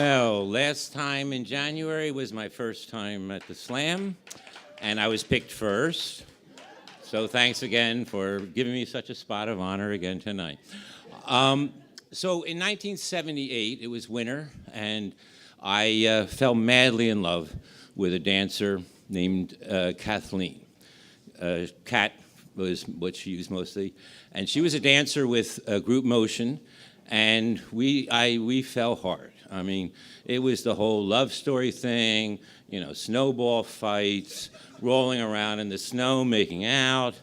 Well, last time in January was my first time at the Slam, and I was picked first. So thanks again for giving me such a spot of honor again tonight. So in 1978, it was winter, and I fell madly in love with a dancer named Kathleen. Kat was what she used mostly, and she was a dancer with group motion, and we fell hard. I mean, it was the whole love story thing, you know, snowball fights, rolling around in the snow, making out.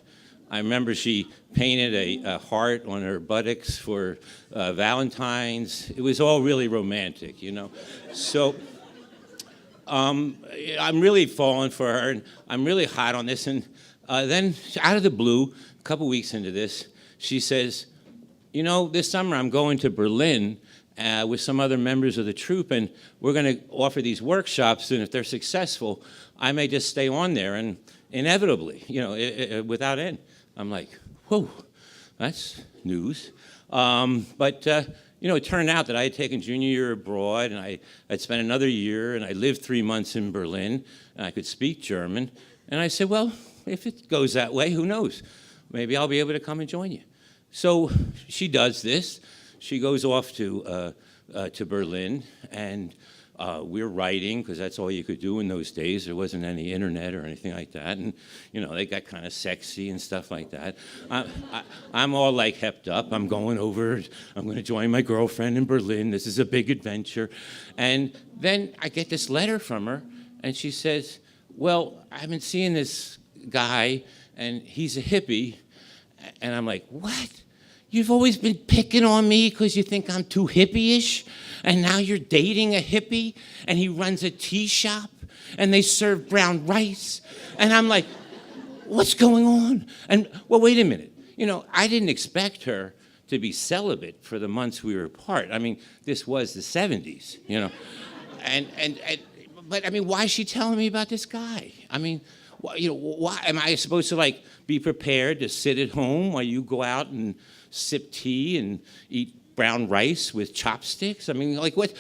I remember she painted a heart on her buttocks for Valentine's. It was all really romantic, you know. So I'm really falling for her, and I'm really hot on this. And then out of the blue, a couple weeks into this, she says, you know, this summer I'm going to Berlin with some other members of the troupe, and we're going to offer these workshops, and if they're successful, I may just stay on there, and inevitably, you know, without end. I'm like, whoa, that's news. But you know, it turned out that I had taken junior year abroad, and I'd spent another year, and I lived 3 months in Berlin, and I could speak German. And I said, well, if it goes that way, who knows? Maybe I'll be able to come and join you. So she does this. She goes off to Berlin, and we're writing, because that's all you could do in those days. There wasn't any internet or anything like that, and you know, they got kind of sexy and stuff like that. I'm all like hepped up. I'm going over. I'm going to join my girlfriend in Berlin. This is a big adventure. And then I get this letter from her, and she says, well, I've been seeing this guy, and he's a hippie. And I'm like, what? You've always been picking on me because you think I'm too hippie-ish, and now you're dating a hippie, and he runs a tea shop, and they serve brown rice. And I'm like, what's going on? And, well, wait a minute. You know, I didn't expect her to be celibate for the months we were apart. I mean, this was the 70s, you know. But, I mean, why is she telling me about this guy? I mean, you know, why am I supposed to, like, be prepared to sit at home while you go out and sip tea and eat brown rice with chopsticks? I mean, like, why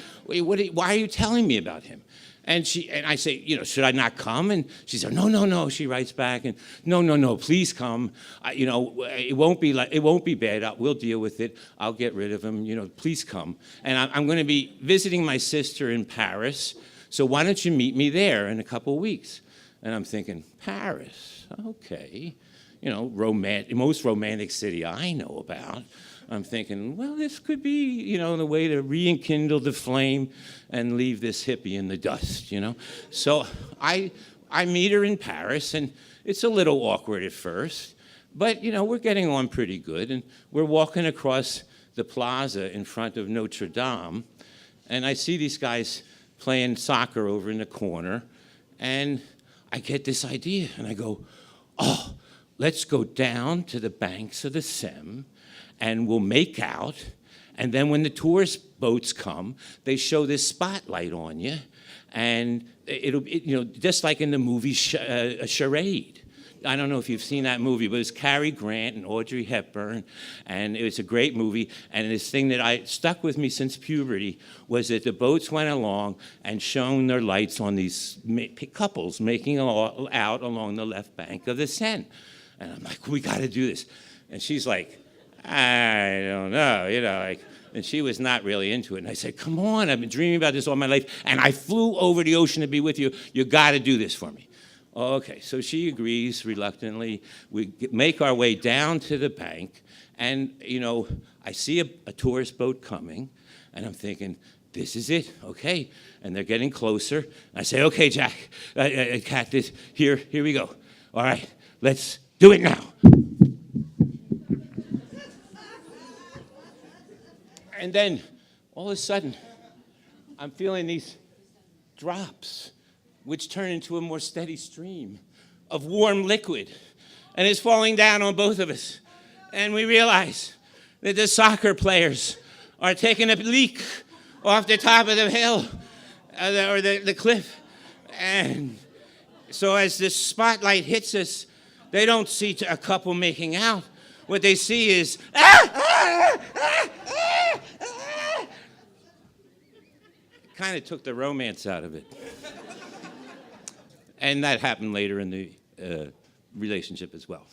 are you telling me about him? And I say, you know, should I not come? And she said, no. She writes back, and no, please come. You know, it won't be bad. We'll deal with it. I'll get rid of him. You know, please come. And I'm going to be visiting my sister in Paris. So why don't you meet me there in a couple of weeks? And I'm thinking, Paris, okay. You know, most romantic city I know about. I'm thinking, well, this could be, you know, the way to rekindle the flame and leave this hippie in the dust, you know. So I meet her in Paris, and it's a little awkward at first, but, you know, we're getting on pretty good, and we're walking across the plaza in front of Notre Dame, and I see these guys playing soccer over in the corner, and I get this idea, and I go, oh, let's go down to the banks of the Seine, and we'll make out, and then when the tourist boats come, they show this spotlight on you, and it'll, you know, just like in the movie Charade. I don't know if you've seen that movie, but it's Cary Grant and Audrey Hepburn, and it was a great movie. And this thing that stuck with me since puberty was that the boats went along and shone their lights on these couples making out along the left bank of the Seine. And I'm like, we got to do this. And she's like, I don't know, you know, like, and she was not really into it. And I said, come on, I've been dreaming about this all my life, and I flew over the ocean to be with you. You got to do this for me. Okay, so she agrees reluctantly. We make our way down to the bank, and, you know, I see a tourist boat coming, and I'm thinking, this is it, okay. And they're getting closer. I say, okay, Jack, Kat, here we go. All right, let's do it now. And then, all of a sudden, I'm feeling these drops, which turn into a more steady stream of warm liquid, and it's falling down on both of us. And we realize that the soccer players are taking a leak off the top of the hill, or the cliff. And so as the spotlight hits us, they don't see a couple making out. What they see is, kind of took the romance out of it. And that happened later in the relationship as well.